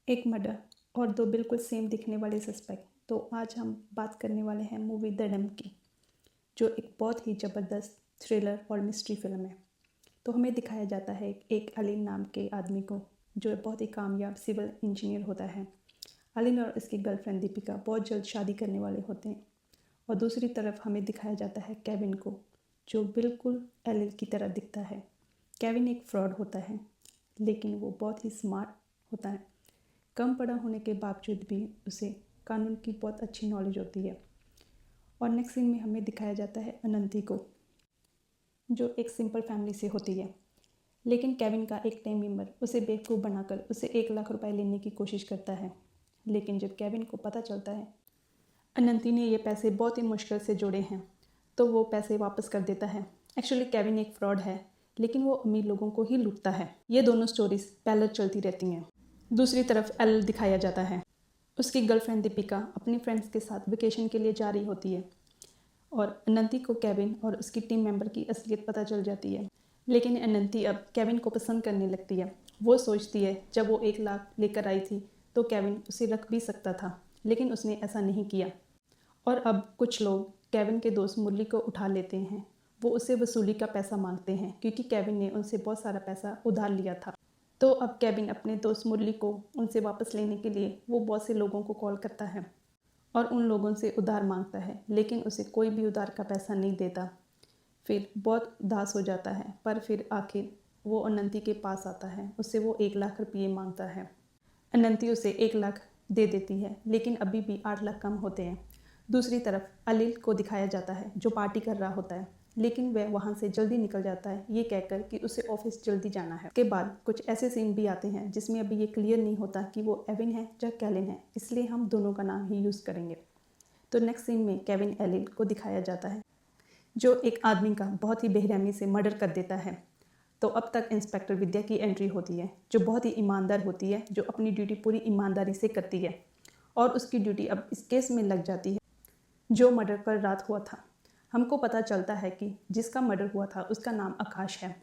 एक मर्डर और दो बिल्कुल सेम दिखने वाले सस्पेक्ट। तो आज हम बात करने वाले हैं मूवी द डम की, जो एक बहुत ही ज़बरदस्त थ्रिलर और मिस्ट्री फिल्म है। तो हमें दिखाया जाता है एक अलीन नाम के आदमी को, जो बहुत ही कामयाब सिविल इंजीनियर होता है। अलीन और उसकी गर्लफ्रेंड दीपिका बहुत जल्द शादी करने वाले होते हैं। और दूसरी तरफ हमें दिखाया जाता है केविन को, जो बिल्कुल एलिन की तरह दिखता है। केविन एक फ्रॉड होता है, लेकिन वो बहुत ही स्मार्ट होता है। कम पढ़ा होने के बावजूद भी उसे कानून की बहुत अच्छी नॉलेज होती है। और नेक्स्ट सीन में हमें दिखाया जाता है अनंती को, जो एक सिंपल फैमिली से होती है। लेकिन केविन का एक टीम मेंबर उसे बेवकूफ़ बनाकर उसे 1 लाख रुपए लेने की कोशिश करता है। लेकिन जब केविन को पता चलता है अनंती ने ये पैसे बहुत ही मुश्किल से जोड़े हैं, तो वो पैसे वापस कर देता है। एक्चुअली केविन एक फ्रॉड है, लेकिन वो अमीर लोगों को ही लूटता है। ये दोनों स्टोरीज पैरेलल चलती रहती हैं। दूसरी तरफ एल दिखाया जाता है। उसकी गर्लफ्रेंड दीपिका अपने फ्रेंड्स के साथ वेकेशन के लिए जा रही होती है और अनंती को केविन और उसकी टीम मेंबर की असलियत पता चल जाती है। लेकिन अनंती अब केविन को पसंद करने लगती है। वो सोचती है जब वो 1 लाख लेकर आई थी तो केविन उसे रख भी सकता था, लेकिन उसने ऐसा नहीं किया। और अब कुछ लोग केविन के दोस्त मुरली को उठा लेते हैं। वो उसे वसूली का पैसा मांगते हैं, क्योंकि केविन ने उनसे बहुत सारा पैसा उधार लिया था। तो अब केविन अपने दोस्त मुरली को उनसे वापस लेने के लिए वो बहुत से लोगों को कॉल करता है और उन लोगों से उधार मांगता है, लेकिन उसे कोई भी उधार का पैसा नहीं देता। फिर बहुत उदास हो जाता है, पर फिर आखिर वो अनंती के पास आता है। उससे वो 1 लाख रुपये मांगता है। अनंती उसे 1 लाख दे देती है, लेकिन अभी भी 8 लाख कम होते हैं। दूसरी तरफ अलील को दिखाया जाता है, जो पार्टी कर रहा होता है, लेकिन वह वहाँ से जल्दी निकल जाता है, ये कहकर कि उसे ऑफिस जल्दी जाना है। उसके बाद कुछ ऐसे सीन भी आते हैं जिसमें अभी ये क्लियर नहीं होता कि वो एविन है या कैलिन है, इसलिए हम दोनों का नाम ही यूज़ करेंगे। तो नेक्स्ट सीन में केविन एलिल को दिखाया जाता है, जो एक आदमी का बहुत ही बेरहमी से मर्डर कर देता है। तो अब तक इंस्पेक्टर विद्या की एंट्री होती है, जो बहुत ही ईमानदार होती है, जो अपनी ड्यूटी पूरी ईमानदारी से करती है। और उसकी ड्यूटी अब इस केस में लग जाती है जो मर्डर कल रात हुआ था। हमको पता चलता है कि जिसका मर्डर हुआ था उसका नाम आकाश है,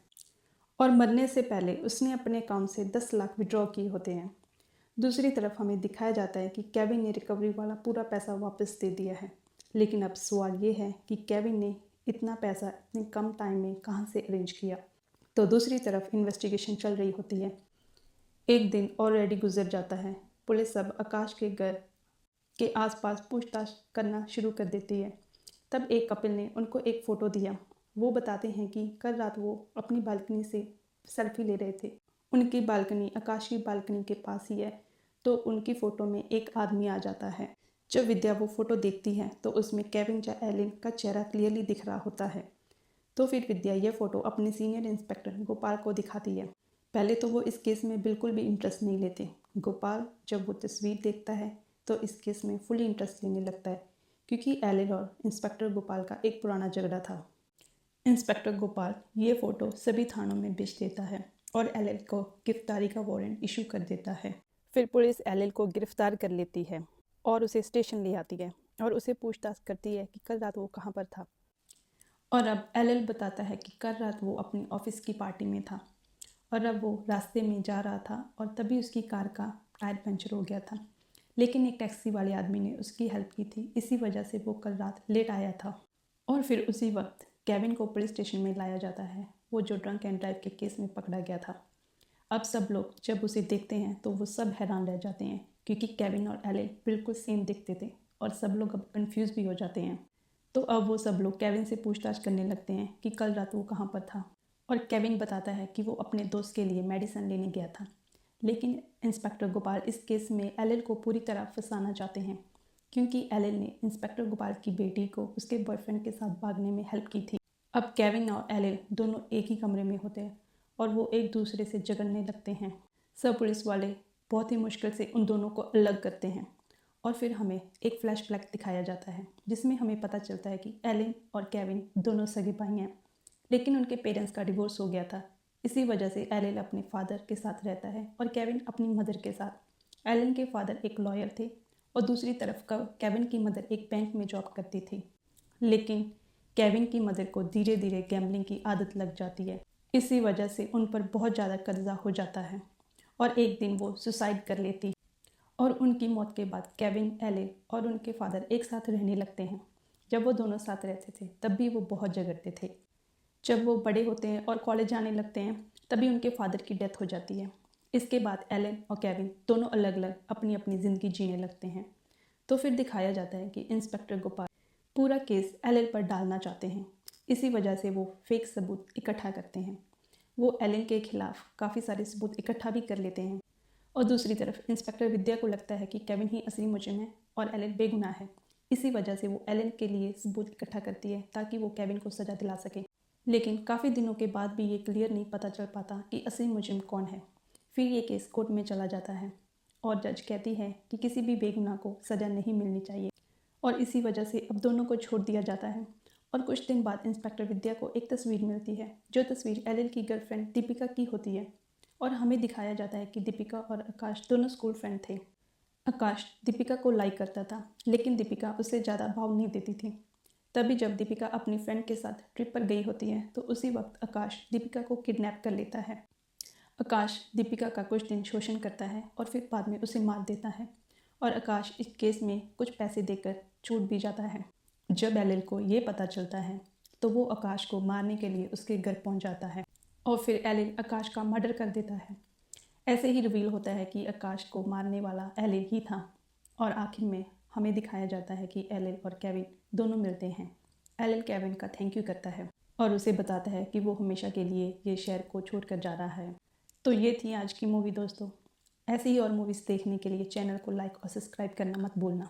और मरने से पहले उसने अपने अकाउंट से 10 लाख विड्रॉ किए होते हैं। दूसरी तरफ हमें दिखाया जाता है कि केविन ने रिकवरी वाला पूरा पैसा वापस दे दिया है। लेकिन अब सवाल ये है कि केविन ने इतना पैसा इतने कम टाइम में कहाँ से अरेंज किया। तो दूसरी तरफ इन्वेस्टिगेशन चल रही होती है। एक दिन ऑलरेडी गुजर जाता है। पुलिस अब आकाश के घर के आसपास पूछताछ करना शुरू कर देती है। तब एक कपिल ने उनको एक फ़ोटो दिया। वो बताते हैं कि कल रात वो अपनी बालकनी से सेल्फी ले रहे थे। उनकी बालकनी आकाश की बालकनी के पास ही है। तो उनकी फ़ोटो में एक आदमी आ जाता है। जब विद्या वो फ़ोटो देखती है तो उसमें केविन या एलिन का चेहरा क्लियरली दिख रहा होता है। तो फिर विद्या ये फ़ोटो अपने सीनियर इंस्पेक्टर गोपाल को दिखाती है। पहले तो वो इस केस में बिल्कुल भी इंटरेस्ट नहीं लेते। गोपाल जब वो तस्वीर देखता है तो इस केस में फुली इंटरेस्ट लेने लगता है, क्योंकि एलिन और इंस्पेक्टर गोपाल का एक पुराना झगड़ा था। इंस्पेक्टर गोपाल ये फ़ोटो सभी थानों में बेच देता है और एलिन को गिरफ्तारी का वारंट इशू कर देता है। फिर पुलिस एलिन को गिरफ्तार कर लेती है और उसे स्टेशन ले आती है और उसे पूछताछ करती है कि कल रात वो कहाँ पर था। और अब एलिन बताता है कि कल रात वो अपनी ऑफिस की पार्टी में था और अब वो रास्ते में जा रहा था और तभी उसकी कार का टायर पंचर हो गया था। लेकिन एक टैक्सी वाले आदमी ने उसकी हेल्प की थी, इसी वजह से वो कल रात लेट आया था। और फिर उसी वक्त केविन को पुलिस स्टेशन में लाया जाता है, वो जो ड्रंक एंड ड्राइव के केस में पकड़ा गया था। अब सब लोग जब उसे देखते हैं तो वो सब हैरान रह जाते हैं, क्योंकि केविन और एलिन बिल्कुल सेम दिखते थे और सब लोग अब कंफ्यूज भी हो जाते हैं। तो अब वो सब लोग केविन से पूछताछ करने लगते हैं कि कल रात वो कहाँ पर था। और केविन बताता है कि वो अपने दोस्त के लिए मेडिसिन लेने गया था। लेकिन इंस्पेक्टर गोपाल इस केस में एलिन को पूरी तरह फंसाना चाहते हैं, क्योंकि एलिन ने इंस्पेक्टर गोपाल की बेटी को उसके बॉयफ्रेंड के साथ भागने में हेल्प की थी। अब केविन और एलिन दोनों एक ही कमरे में होते हैं और वो एक दूसरे से झगड़ने लगते हैं। सब पुलिस वाले बहुत ही मुश्किल से उन दोनों को अलग करते हैं। और फिर हमें एक फ्लैशबैक दिखाया जाता है, जिसमें हमें पता चलता है कि एलिन और केविन दोनों सगे भाई हैं, लेकिन उनके पेरेंट्स का डिवोर्स हो गया था। इसी वजह से एलिन अपने फादर के साथ रहता है और केविन अपनी मदर के साथ। एलिन के फादर एक लॉयर थे और दूसरी तरफ केविन की मदर एक बैंक में जॉब करती थी। लेकिन केविन की मदर को धीरे धीरे गैम्बलिंग की आदत लग जाती है। इसी वजह से उन पर बहुत ज़्यादा कर्जा हो जाता है और एक दिन वो सुसाइड कर लेती। उनकी मौत के बाद केविन, एलेन और उनके फादर एक साथ रहने लगते हैं। जब वो दोनों साथ रहते थे तब भी वो बहुत झगड़ते थे। जब वो बड़े होते हैं और कॉलेज जाने लगते हैं तभी उनके फादर की डेथ हो जाती है। इसके बाद एलेन और केविन दोनों अलग अलग अपनी अपनी ज़िंदगी जीने लगते हैं। तो फिर दिखाया जाता है कि इंस्पेक्टर गोपाल पूरा केस एलेन पर डालना चाहते हैं। इसी वजह से वो फेक सबूत इकट्ठा करते हैं। वो एलेन के खिलाफ काफ़ी सारे सबूत इकट्ठा भी कर लेते हैं और दूसरी तरफ इंस्पेक्टर विद्या को लगता है कि केविन ही असली मुजरिम है और एलेन बेगुनाह है। इसी वजह से वो एलेन के लिए सबूत इकट्ठा करती है ताकि वो केविन को सज़ा दिला सके। लेकिन काफ़ी दिनों के बाद भी ये क्लियर नहीं पता चल पाता कि असली मुजरिम कौन है। फिर ये केस कोर्ट में चला जाता है और जज कहती है कि किसी भी बेगुनाह को सज़ा नहीं मिलनी चाहिए और इसी वजह से अब दोनों को छोड़ दिया जाता है। और कुछ दिन बाद इंस्पेक्टर विद्या को एक तस्वीर मिलती है, जो तस्वीर एलेन की गर्लफ्रेंड दीपिका की होती है और हमें दिखाया जाता है कि दीपिका और आकाश दोनों स्कूल फ्रेंड थे। आकाश दीपिका को लाइक करता था लेकिन दीपिका उससे ज़्यादा भाव नहीं देती थी। तभी जब दीपिका अपनी फ्रेंड के साथ ट्रिप पर गई होती है तो उसी वक्त आकाश दीपिका को किडनैप कर लेता है। आकाश दीपिका का कुछ दिन शोषण करता है और फिर बाद में उसे मार देता है और आकाश इस केस में कुछ पैसे देकर छूट भी जाता है। जब एलेन को ये पता चलता है तो वो आकाश को मारने के लिए उसके घर पहुंच जाता है और फिर एलेन आकाश का मर्डर कर देता है। ऐसे ही रिवील होता है कि आकाश को मारने वाला एलेन ही था और आखिर में हमें दिखाया जाता है कि एलेन और केविन दोनों मिलते हैं। एलेन केविन का थैंक यू करता है और उसे बताता है कि वो हमेशा के लिए ये शहर को छोड़कर जा रहा है। तो ये थी आज की मूवी दोस्तों। ऐसे ही और मूवीज़ देखने के लिए चैनल को लाइक और सब्सक्राइब करना मत भूलना।